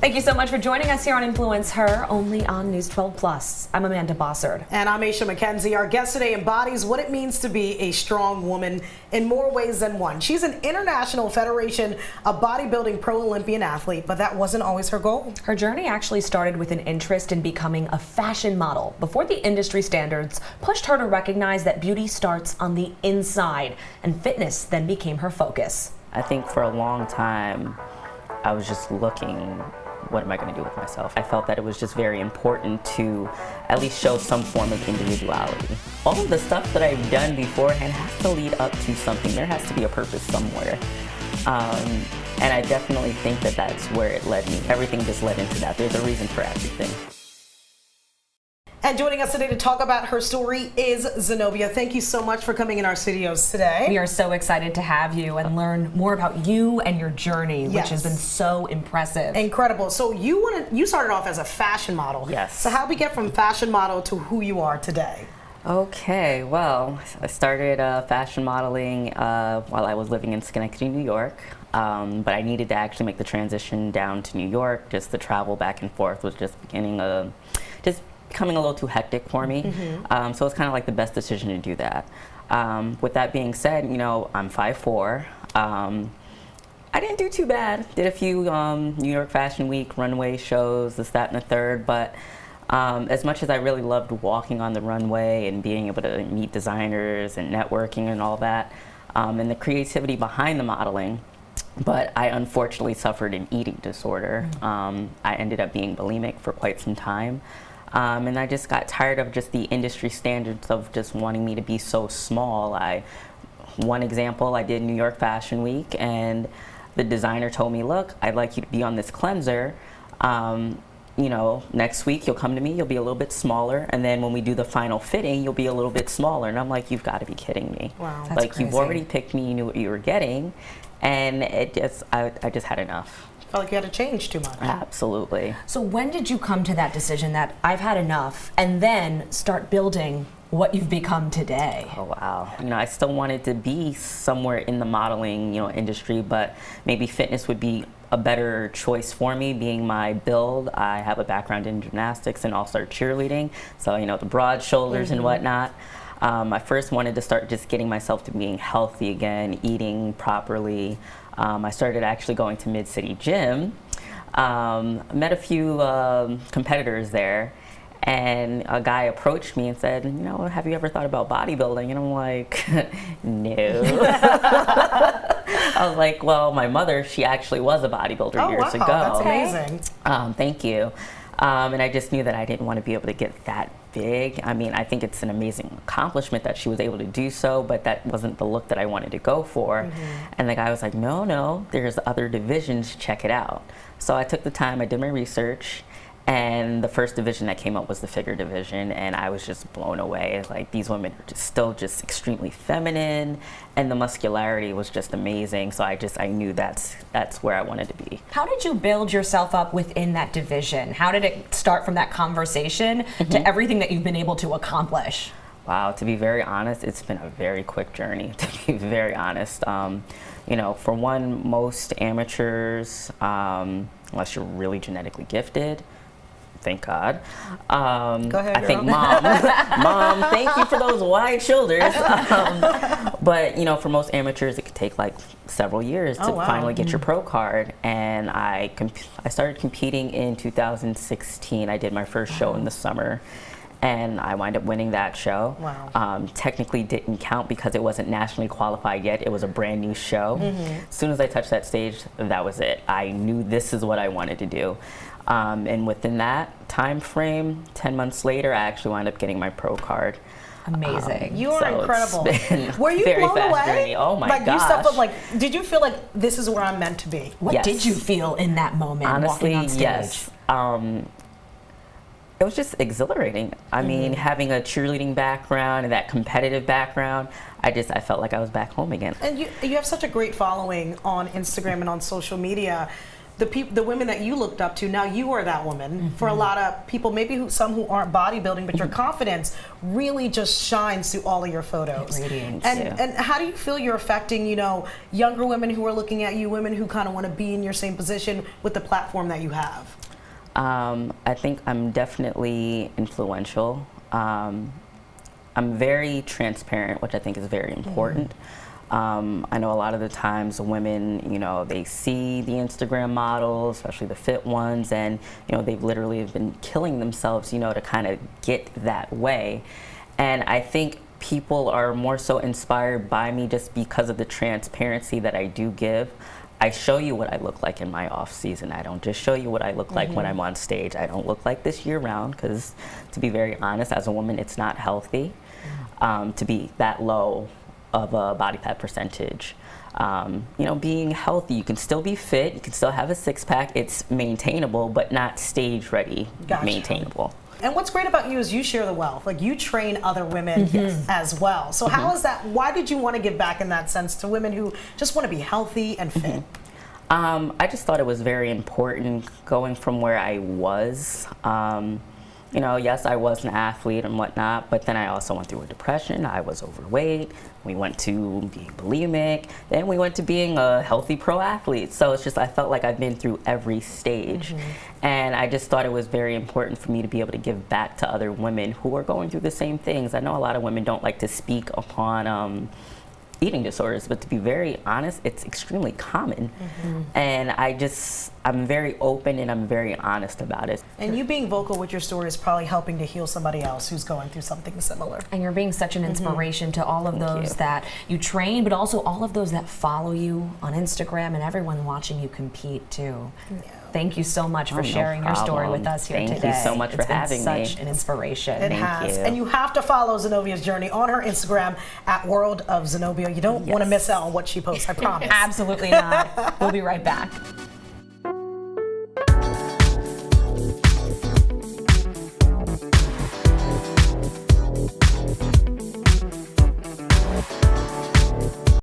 Thank you so much for joining us here on Influence Her, only on News 12 Plus. I'm Amanda Bossard. And I'm Aisha McKenzie. Our guest today embodies what it means to be a strong woman in more ways than one. She's an International Federation of Bodybuilding Pro Olympian athlete, but that wasn't always her goal. Her journey actually started with an interest in becoming a fashion model before the industry standards pushed her to recognize that beauty starts on the inside, and fitness then became her focus. I think for a long time, I was just looking, what am I going to do with myself? I felt that it was just very important to at least show some form of individuality. All of the stuff that I've done beforehand has to lead up to something. There has to be a purpose somewhere. And I definitely think that that's where it led me. Everything just led into that. There's a reason for everything. And joining us today to talk about her story is Zenobia. Thank you so much for coming in our studios today. We are so excited to have you and learn more about you and your journey, which has been so impressive. Incredible. So you started off as a fashion model. Yes. So how did we get from fashion model to who you are today? Okay, well, I started fashion modeling while I was living in Schenectady, New York. But I needed to actually make the transition down to New York. Just the travel back and forth was just becoming a little too hectic for me. So it's kind of like the best decision to do that. With that being said, you know, I'm 5'4". I didn't do too bad. Did a few New York Fashion Week runway shows, this, that, and the third. But as much as I really loved walking on the runway and being able to meet designers and networking and all that, and the creativity behind the modeling, but I unfortunately suffered an eating disorder. I ended up being bulimic for quite some time. And I just got tired of just the industry standards of just wanting me to be so small. One example, I did New York Fashion Week, and the designer told me, look, I'd like you to be on this cleanser. You know, next week you'll come to me, you'll be a little bit smaller, and then when we do the final fitting, you'll be a little bit smaller. And I'm like, you've got to be kidding me. Wow. That's like, crazy. you've already picked me, you knew what you were getting, and I just had enough. Felt like you had to change too much. Absolutely. So when did you come to that decision that I've had enough, and then start building what you've become today? Oh, wow. You know, I still wanted to be somewhere in the modeling, you know, industry, but maybe fitness would be a better choice for me, being my build. I have a background in gymnastics and also cheerleading, so, you know, the broad shoulders and whatnot. I first wanted to start just getting myself to being healthy again, eating properly. I started actually going to Mid-City Gym. Met a few competitors there, and a guy approached me and said, you know, have you ever thought about bodybuilding? And I'm like, no. I was like, well, my mother, she actually was a bodybuilder years ago. That's amazing. Thank you. And I just knew that I didn't want to be able to get that big. I mean, I think it's an amazing accomplishment that she was able to do so, but that wasn't the look that I wanted to go for. And the guy was like, no, there's other divisions, check it out. So I took the time, I did my research, and the first division that came up was the figure division, and I was just blown away. Like, these women are still just extremely feminine, and the muscularity was just amazing. So I knew that's where I wanted to be. How did you build yourself up within that division? How did it start from that conversation to everything that you've been able to accomplish? Wow, to be very honest, it's been a very quick journey, to be very honest. You know, for one, most amateurs, unless you're really genetically gifted, thank God. Go ahead, I think Mom, thank you for those wide shoulders. But, you know, for most amateurs, it could take like several years to finally get your pro card. And I started competing in 2016. I did my first show in the summer, and I wound up winning that show. Wow. Technically didn't count because it wasn't nationally qualified yet. It was a brand new show. As soon as I touched that stage, that was it. I knew this is what I wanted to do. And within that time frame, 10 months later, I actually wound up getting my pro card. Amazing. You are So incredible. it's been Were you very blown fast away? journey. Oh my like, gosh. You stepped up, like, did you feel like this is where I'm meant to be? What Yes. did you feel in that moment, Honestly, walking on stage? yes. It was just exhilarating. I mean, having a cheerleading background and that competitive background, I felt like I was back home again. And you have such a great following on Instagram and on social media. the women that you looked up to, now you are that woman. For a lot of people, maybe some who aren't bodybuilding, but your confidence really just shines through all of your photos. And how do you feel you're affecting, you know, younger women who are looking at you, women who kind of want to be in your same position with the platform that you have? I think I'm definitely influential. I'm very transparent, which I think is very important. I know a lot of the times women, you know, they see the Instagram models, especially the fit ones, and, you know, they've literally been killing themselves, you know, to kind of get that way. And I think people are more so inspired by me just because of the transparency that I do give. I show you what I look like in my off season. I don't just show you what I look like when I'm on stage. I don't look like this year round because, to be very honest, as a woman, it's not healthy to be that low of a body fat percentage. You know, being healthy, you can still be fit, you can still have a six-pack. It's maintainable, but not stage ready maintainable. And what's great about you is you share the wealth. Like, you train other women as well. So how is that? Why did you want to give back in that sense to women who just want to be healthy and fit? I just thought it was very important going from where I was. You know, yes, I was an athlete and whatnot, but then I also went through a depression. I was overweight. We went to being bulimic. Then we went to being a healthy pro athlete. So it's just, I felt like I've been through every stage. And I just thought it was very important for me to be able to give back to other women who are going through the same things. I know a lot of women don't like to speak upon eating disorders, but to be very honest, it's extremely common. And I'm very open and I'm very honest about it. And you being vocal with your story is probably helping to heal somebody else who's going through something similar. And you're being such an inspiration to all of those that you train, but also all of those that follow you on Instagram and everyone watching you compete too. Thank you so much for sharing your story with us here today. Thank you so much for having me. It's such an inspiration. It has. And you have to follow Zenobia's journey on her Instagram at World of Zenobia. You don't want to miss out on what she posts, I promise. Absolutely not. We'll be right back.